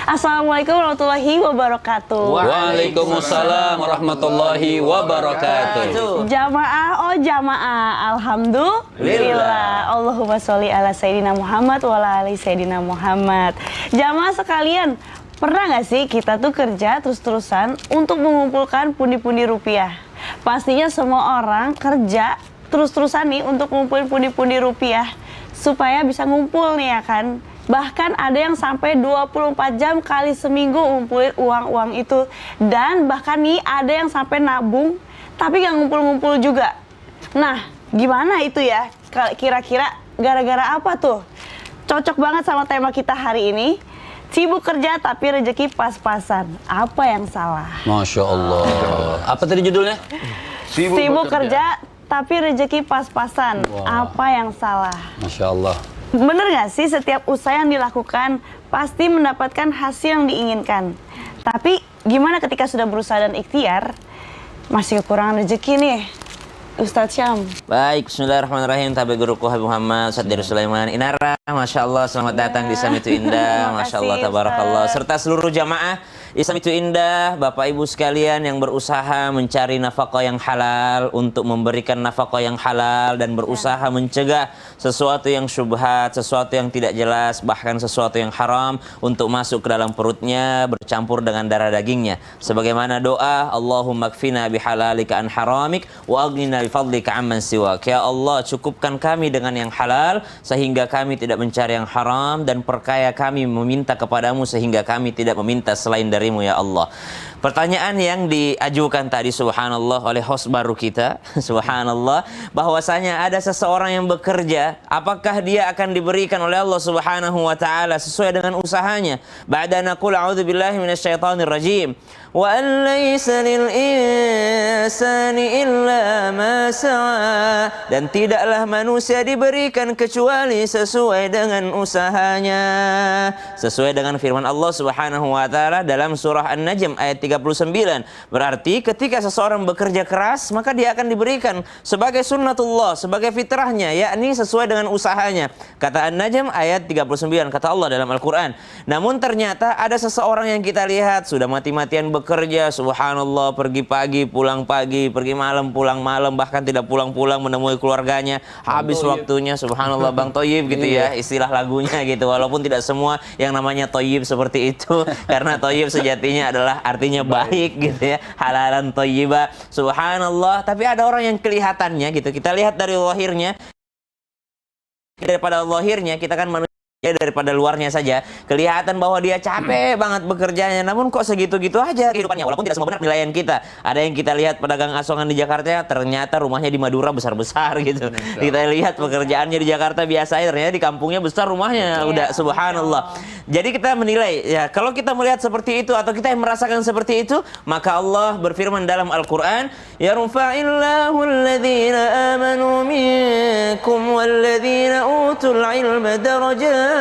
Assalamualaikum warahmatullahi wabarakatuh. Waalaikumsalam warahmatullahi wabarakatuh. Jamaah, oh jamaah, alhamdulillah. Allahumma sholli ala Sayyidina Muhammad wa ala ali Sayyidina Muhammad. Jamaah sekalian, pernah nggak sih kita tuh kerja terus-terusan untuk mengumpulkan pundi-pundi rupiah? Pastinya semua orang kerja terus-terusan nih untuk ngumpulin pundi-pundi rupiah supaya bisa ngumpul nih ya kan. Bahkan ada yang sampai 24 jam kali seminggu ngumpulin uang-uang itu. Dan bahkan nih ada yang sampai nabung tapi nggak ngumpul-ngumpul juga. Nah, gimana itu ya? Kira-kira gara-gara apa tuh? Cocok banget sama tema kita hari ini. Sibuk kerja tapi rezeki pas-pasan. Apa yang salah? Masya Allah. Apa tadi judulnya? Sibuk kerja tapi rezeki pas-pasan. Apa yang salah? Masya Allah. Bener gak sih setiap usaha yang dilakukan pasti mendapatkan hasil yang diinginkan. Tapi gimana ketika sudah berusaha dan ikhtiar masih kekurangan rezeki nih, Ustadz Syam? Baik, bismillahirrahmanirrahim. Tabi guruku Habib Muhammad Sadir Sulaiman Inara. Masya Allah, selamat datang di Islam Itu Indah. Masya Allah, tabarakallah. Serta seluruh jamaah Islam Itu Indah, Bapak Ibu sekalian yang berusaha mencari nafkah yang halal, untuk memberikan nafkah yang halal dan berusaha mencegah sesuatu yang syubhat, sesuatu yang tidak jelas, bahkan sesuatu yang haram untuk masuk ke dalam perutnya, bercampur dengan darah dagingnya. Sebagaimana doa, Allahumma kfina bihalalika an haramik wa aghnina bifadlika amman siwak. Ya Allah, cukupkan kami dengan yang halal sehingga kami tidak mencari yang haram, dan perkaya kami meminta kepadamu sehingga kami tidak meminta selain darimu ya Allah. Pertanyaan yang diajukan tadi subhanallah oleh host baru kita, subhanallah, bahwasanya ada seseorang yang bekerja, apakah dia akan diberikan oleh Allah Subhanahu wa taala sesuai dengan usahanya? Ba'da naqul a'udzubillahi minasyaitonir rajim. Wa an laysa lil insani illa ma sa'a. Dan tidaklah manusia diberikan kecuali sesuai dengan usahanya. Sesuai dengan firman Allah Subhanahu wa taala dalam surah An-Najm ayat 39. Berarti ketika seseorang bekerja keras, maka dia akan diberikan sebagai sunnatullah, sebagai fitrahnya, yakni sesuai dengan usahanya. Kata An-Najm ayat 39, kata Allah dalam Al-Quran. Namun ternyata ada seseorang yang kita lihat sudah mati-matian bekerja, subhanallah, pergi pagi, pulang pagi, pergi malam, pulang malam, bahkan tidak pulang-pulang menemui keluarganya, habis waktunya, subhanallah, Bang Toyib gitu ya, istilah lagunya gitu. Walaupun tidak semua yang namanya Toyib seperti itu, karena Toyib sejatinya adalah artinya baik gitu ya, halalan thayyibah, subhanallah. Tapi ada orang yang kelihatannya gitu, kita lihat dari lahirnya, daripada lahirnya kita kan manusia, daripada luarnya saja kelihatan bahwa dia capek banget bekerjanya, namun kok segitu-gitu aja kehidupannya. Walaupun tidak semua benar penilaian kita. Ada yang kita lihat pedagang asongan di Jakarta, ternyata rumahnya di Madura besar-besar gitu. Kita lihat pekerjaannya di Jakarta biasa, ternyata di kampungnya besar rumahnya, udah subhanallah. Jadi kita menilai, ya kalau kita melihat seperti itu atau kita yang merasakan seperti itu, maka Allah berfirman dalam Al-Quran, yarfa'illahu alladhina amanu minkum walladhina utul ilma darajat.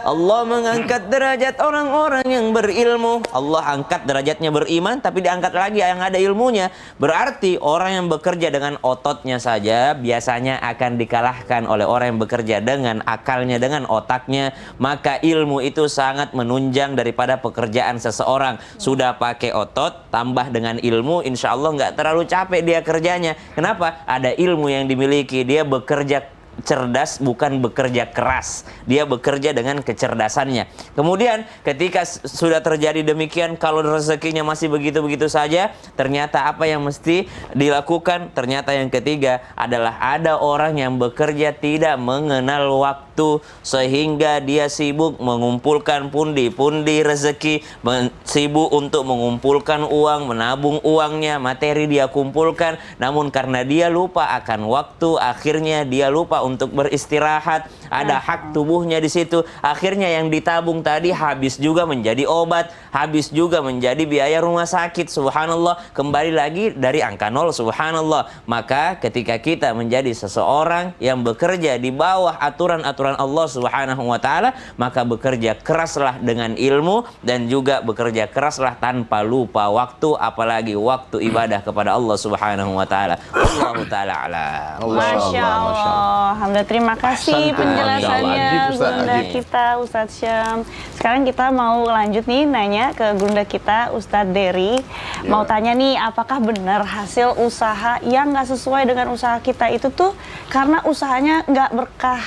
Allah mengangkat derajat orang-orang yang berilmu. Allah angkat derajatnya beriman, tapi diangkat lagi yang ada ilmunya. Berarti orang yang bekerja dengan ototnya saja biasanya akan dikalahkan oleh orang yang bekerja dengan akalnya, dengan otaknya. Maka ilmu itu sangat menunjang daripada pekerjaan seseorang. Sudah pakai otot, tambah dengan ilmu, insya Allah nggak terlalu capek dia kerjanya. Kenapa? Ada ilmu yang dimiliki, dia bekerja cerdas, bukan bekerja keras. Dia bekerja dengan kecerdasannya. Kemudian ketika sudah terjadi demikian, kalau rezekinya masih begitu-begitu saja, ternyata apa yang mesti dilakukan? Ternyata yang ketiga adalah ada orang yang bekerja tidak mengenal waktu, sehingga dia sibuk mengumpulkan pundi-pundi rezeki, sibuk untuk mengumpulkan uang, menabung uangnya, materi dia kumpulkan, namun karena dia lupa akan waktu, akhirnya dia lupa untuk beristirahat. Ada hak tubuhnya di situ. Akhirnya yang ditabung tadi habis juga menjadi obat, habis juga menjadi biaya rumah sakit. Subhanallah, kembali lagi dari angka nol. Subhanallah. Maka ketika kita menjadi seseorang yang bekerja di bawah aturan-aturan Allah Subhanahu wa taala, maka bekerja keraslah dengan ilmu dan juga bekerja keraslah tanpa lupa waktu, apalagi waktu ibadah kepada Allah Subhanahu wa taala. Allahu taala ala. Masya Allah. Alhamdulillah, terima kasih penjelasannya Ajib, Ustaz, Gurunda ajib. kita Ustadz Syam. Sekarang kita mau lanjut nih nanya ke Gurunda kita Ustadz Dery. Mau tanya nih, apakah benar hasil usaha yang nggak sesuai dengan usaha kita itu tuh karena usahanya nggak berkah?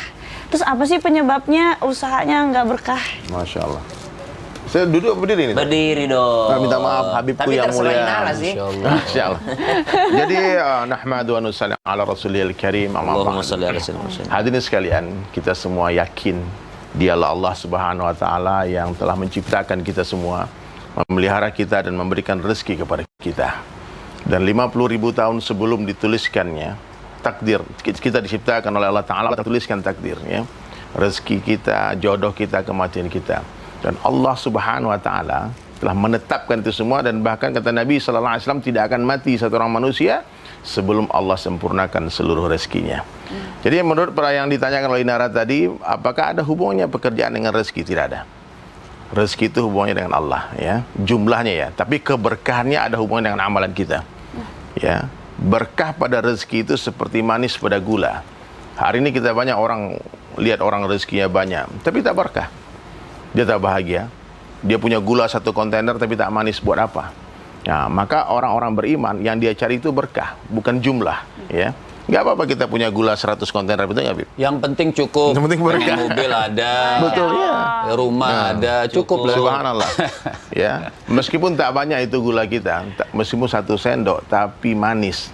Terus apa sih penyebabnya usahanya nggak berkah? Masya Allah. Saya duduk berdiri nih. Berdiri dong. Minta maaf Habibku Tapi yang terserah mulia. Inara sih. Masya Allah. Jadi nahmadu wa nusalli ala rasulil karim. Allahumma shalli ala sayyidina. Hadirin sekalian, kita semua yakin Dialah Allah Subhanahu wa taala yang telah menciptakan kita semua, memelihara kita dan memberikan rezeki kepada kita. Dan 50.000 tahun sebelum dituliskannya takdir, kita diciptakan oleh Allah taala, Allah tuliskan takdirnya. Rezeki kita, jodoh kita, kematian kita. Dan Allah Subhanahu wa taala telah menetapkan itu semua, dan bahkan kata Nabi sallallahu alaihi wasallam tidak akan mati satu orang manusia sebelum Allah sempurnakan seluruh rezekinya. Jadi menurut yang ditanyakan oleh Inara tadi, apakah ada hubungannya pekerjaan dengan rezeki? Tidak ada. Rezeki itu hubungannya dengan Allah, ya, jumlahnya ya. Tapi keberkahannya ada hubungannya dengan amalan kita, ya. Berkah pada rezeki itu seperti manis pada gula. Hari ini kita banyak orang lihat orang rezekinya banyak, tapi tak berkah. Dia tak bahagia. Dia punya gula 1 kontainer tapi tak manis, buat apa? Nah, maka orang-orang beriman yang dia cari itu berkah, bukan jumlah, ya. Nggak apa-apa kita punya gula 100 kontainer, betul nggak, Bib? Yang penting cukup. Yang penting berkah. Mobil ada. Betul, ya. Rumah ada, cukup lah. Subhanallah. Ya, meskipun tak banyak itu gula kita, meskipun 1 sendok tapi manis,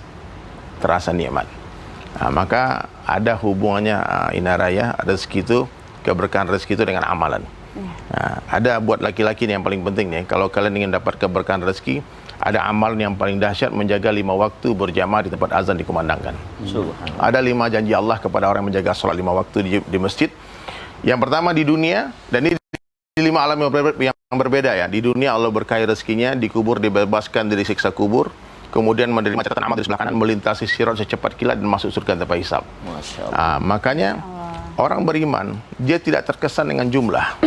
terasa nikmat. Nah, maka ada hubungannya Inara ya, rezeki itu, keberkahan rezeki itu dengan amalan. Nah, ada buat laki-laki nih yang paling penting nih, kalau kalian ingin dapat keberkahan rezeki, ada amalan yang paling dahsyat, menjaga 5 waktu berjamaah di tempat azan dikumandangkan. Ada 5 janji Allah kepada orang yang menjaga sholat 5 waktu di masjid. Yang pertama di dunia, dan ini di 5 alam yang berbeda ya. Di dunia Allah berkahi rezekinya, dikubur dibebaskan dari siksa kubur, kemudian menerima catatan amal di sebelah kanan, melintasi sirat secepat kilat dan masuk surga tanpa hisab. Makanya orang beriman, dia tidak terkesan dengan jumlah.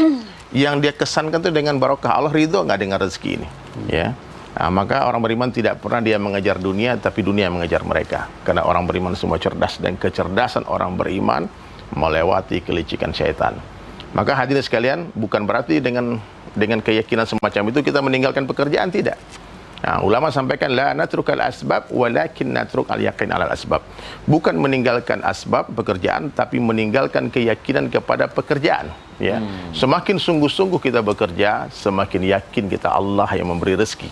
Yang dia kesankan itu dengan barokah. Allah ridho nggak dengan rezeki ini, ya. Nah, maka orang beriman tidak pernah dia mengejar dunia, tapi dunia yang mengejar mereka. Karena orang beriman semua cerdas, dan kecerdasan orang beriman melewati kelicikan syaitan. Maka hadirin sekalian, bukan berarti dengan keyakinan semacam itu kita meninggalkan pekerjaan, tidak. Nah, ulama sampaikan la natrukal asbab walakin natruk al yaqin alal asbab. Bukan meninggalkan asbab pekerjaan, tapi meninggalkan keyakinan kepada pekerjaan, ya. Semakin sungguh-sungguh kita bekerja, semakin yakin kita Allah yang memberi rezeki.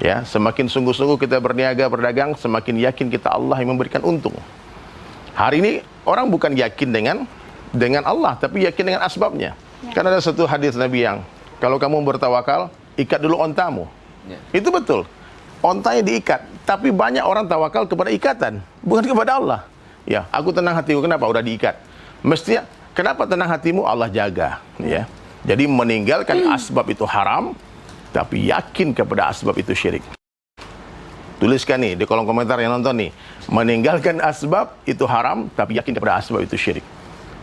Ya, semakin sungguh-sungguh kita berniaga, berdagang, semakin yakin kita Allah yang memberikan untung. Hari ini orang bukan yakin dengan Allah, tapi yakin dengan asbabnya. Karena ada satu hadis Nabi yang, kalau kamu bertawakal, ikat dulu ontamu. Itu betul. Ontanya diikat, tapi banyak orang tawakal kepada ikatan, bukan kepada Allah. Ya, aku tenang hatiku, kenapa? Udah diikat. Mestinya, kenapa tenang hatimu? Allah jaga, ya. Jadi meninggalkan asbab itu haram, tapi yakin kepada asbab itu syirik. Tuliskan nih di kolom komentar yang nonton nih, meninggalkan asbab itu haram, tapi yakin kepada asbab itu syirik.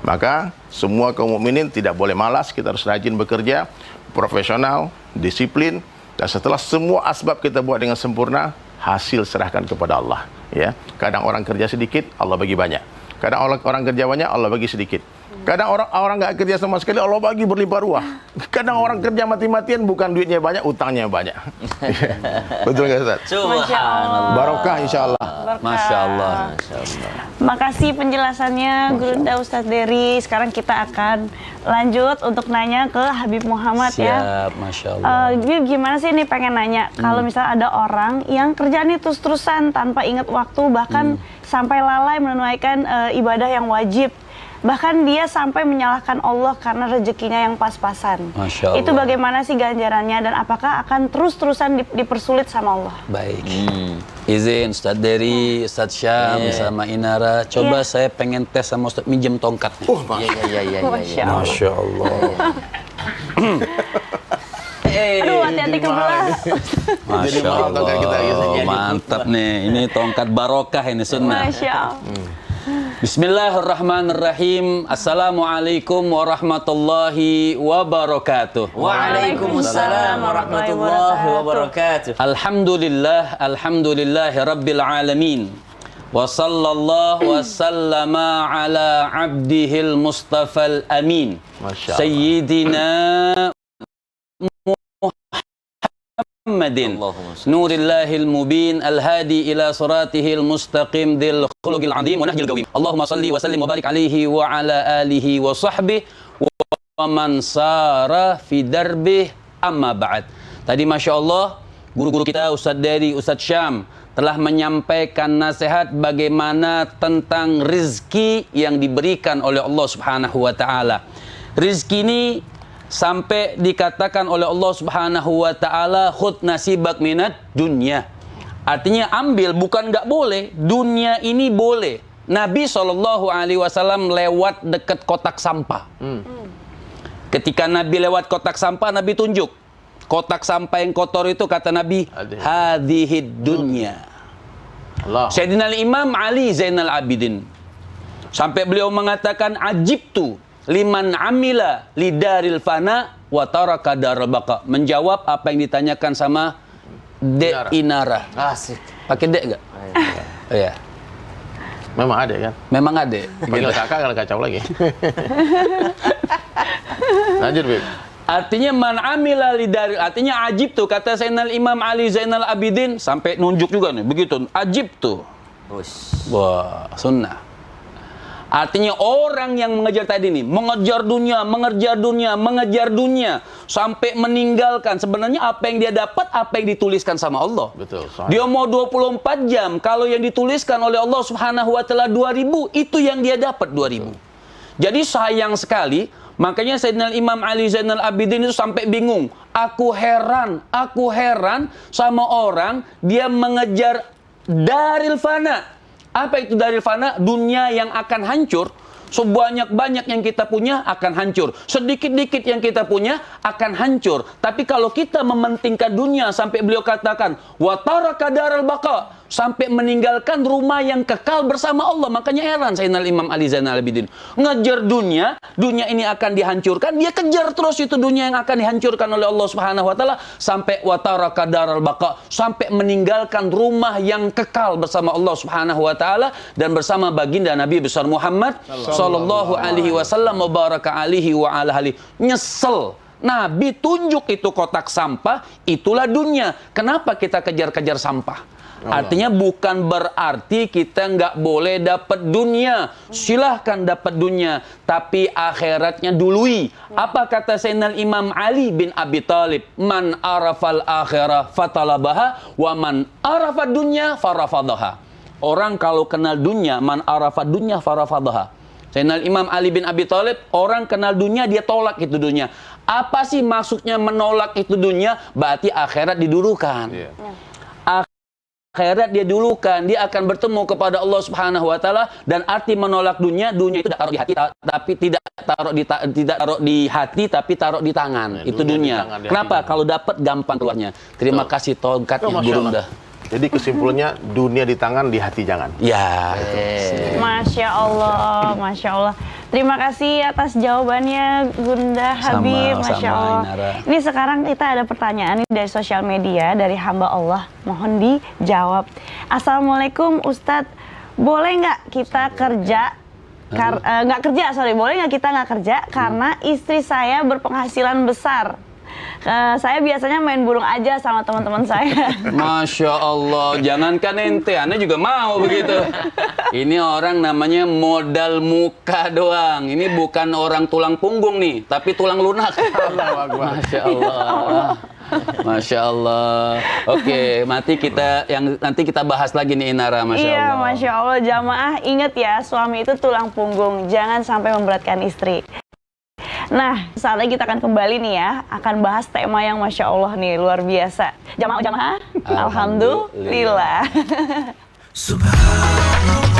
Maka semua kaum mukminin tidak boleh malas, kita harus rajin bekerja, profesional, disiplin. Dan setelah semua asbab kita buat dengan sempurna, hasil serahkan kepada Allah, ya. Kadang orang kerja sedikit, Allah bagi banyak. Kadang orang kerja banyak, Allah bagi sedikit. Kadang orang nggak kerja sama sekali, Allah bagi berlimpah ruah. Kadang orang kerja mati-matian, bukan duitnya banyak, utangnya banyak. Betul nggak, Ustaz? Subhanallah. Barokah insya Allah. Masya Allah. Makasih penjelasannya Gurunda Ustadz Dery. Sekarang kita akan lanjut untuk nanya ke Habib Muhammad. Siap, ya. Masya Allah. Bib, gimana sih ini pengen nanya, kalau misalnya ada orang yang kerjaannya terus-terusan tanpa ingat waktu, bahkan sampai lalai menunaikan ibadah yang wajib. Bahkan dia sampai menyalahkan Allah karena rezekinya yang pas-pasan. Masya Allah. Itu bagaimana sih ganjarannya, dan apakah akan terus-terusan dipersulit sama Allah? Baik. Izin Ustadz Dery, Ustadz Syam, sama Inara. Coba saya pengen tes sama Ustadz, minjem tongkatnya. Iya. Masya Allah. Masya Allah. Aduh, hati-hati kebelah. Masya Allah. Mantap nih. Ini tongkat barokah ini sunnah. Masya Allah. Bismillahirrahmanirrahim. Assalamualaikum warahmatullahi wabarakatuh. Waalaikumsalam warahmatullahi wabarakatuh. Alhamdulillah, alhamdulillahi rabbil alamin. wa sallallahu wa sallama ala abdihil mustafal amin Masya Allah. sayyidina Muhammadin Allahumma salli. nurillahil mubin al-hadi ila siratihil mustaqim dhil khuluqil azim wa nahjil qawim. Allahumma salli wa sallim wa barik alaihi wa ala alihi wa sahbihi wa man sara fi darbih amma ba'd. Tadi Masya Allah guru-guru kita Ustadz Dery, Ustadz Syam telah menyampaikan nasihat bagaimana tentang rizki yang diberikan oleh Allah Subhanahu wa ta'ala. Rizki ini sampai dikatakan oleh Allah Subhanahu wa ta'ala khud nasibak minat dunya. Artinya ambil, bukan nggak boleh. Dunia ini boleh. Nabi SAW lewat dekat kotak sampah. Ketika Nabi lewat kotak sampah, Nabi tunjuk. Kotak sampah yang kotor itu kata Nabi, hadhid dunya. Allah. Sayyidina Imam Ali Zainal Abidin. Sampai beliau mengatakan, ajibtu liman amila lidaril fana wa taraka daral baqa. Menjawab apa yang ditanyakan sama Dek Inara. Asik. Pakai Dek enggak? Iya. Memang ada kan? Memang ada. Panggil kakak kalau kacau lagi. Lanjut, Bib. Artinya man amila lidaril, artinya ajib tuh kata Sayyidina Imam Ali Zainal Abidin, sampai nunjuk juga nih begitu. Ajib tuh. Ush. Wah, sunnah. Artinya orang yang mengejar tadi nih, mengejar dunia sampai meninggalkan sebenarnya apa yang dia dapat, apa yang dituliskan sama Allah. Betul. Dia mau 24 jam, kalau yang dituliskan oleh Allah Subhanahu wa taala 2000, itu yang dia dapat 2000. Jadi sayang sekali, makanya Sayyidina Imam Ali Zainal Abidin itu sampai bingung. Aku heran sama orang dia mengejar daril fana. Apa itu daril fana? Dunia yang akan hancur. Sebanyak-banyak yang kita punya akan hancur. Sedikit-dikit yang kita punya akan hancur. Tapi kalau kita mementingkan dunia sampai beliau katakan wa taraka daral baqa, sampai meninggalkan rumah yang kekal bersama Allah. Makanya heran Sayyidina Imam Ali Zainal Abidin. Ngejar dunia ini akan dihancurkan, dia kejar terus itu dunia yang akan dihancurkan oleh Allah Subhanahu wa taala sampai wa taraka daral baqa, sampai meninggalkan rumah yang kekal bersama Allah Subhanahu wa taala dan bersama baginda Nabi besar Muhammad sallallahu alaihi wasallam wa baraka alihi wa ala alihi. Nyesel. Nabi tunjuk itu kotak sampah, itulah dunia. Kenapa kita kejar-kejar sampah? Artinya bukan berarti kita nggak boleh dapat dunia. Silahkan dapat dunia, tapi akhiratnya dului. Apa kata Sayyidina Imam Ali bin Abi Thalib? Man arafal akhirah fatalabaha wa man arafad dunya farafadaha. Orang kalau kenal dunia, man arafad dunya farafadaha. Sayyidina Imam Ali bin Abi Thalib, orang kenal dunia, dia tolak itu dunia. Apa sih maksudnya menolak itu dunia? Berarti akhirat didulukan. Akhirat dia dulukan, dia akan bertemu kepada Allah Subhanahu wa taala. Dan arti menolak dunia itu taruh di hati, tapi tidak taruh di hati, tapi taruh di tangan. Itu dunia. Kenapa? Kalau dapat gampang keluarnya. Terima kasih tongkatnya burung dah. Jadi kesimpulannya dunia di tangan, di hati jangan. Ya. Masya Allah, Masya Allah. Terima kasih atas jawabannya Bunda Habib, Masya Allah. Inara. Ini sekarang kita ada pertanyaan dari sosial media dari hamba Allah. Mohon dijawab. Assalamualaikum Ustadz, boleh nggak kita kerja? Boleh nggak kita nggak kerja karena istri saya berpenghasilan besar. Saya biasanya main burung aja sama teman-teman saya. Masya Allah, jangankan ente, Anda juga mau begitu. Ini orang namanya modal muka doang. Ini bukan orang tulang punggung nih, tapi tulang lunak. Masya Allah. Masya Allah. Oke, nanti kita bahas lagi nih Inara, Masya Allah. Iya, Masya Allah. Jamaah ingat ya, suami itu tulang punggung. Jangan sampai memberatkan istri. Nah, saat lagi kita akan kembali nih ya, akan bahas tema yang Masya Allah nih, luar biasa. Jamaah, Alhamdulillah. Subhanallah.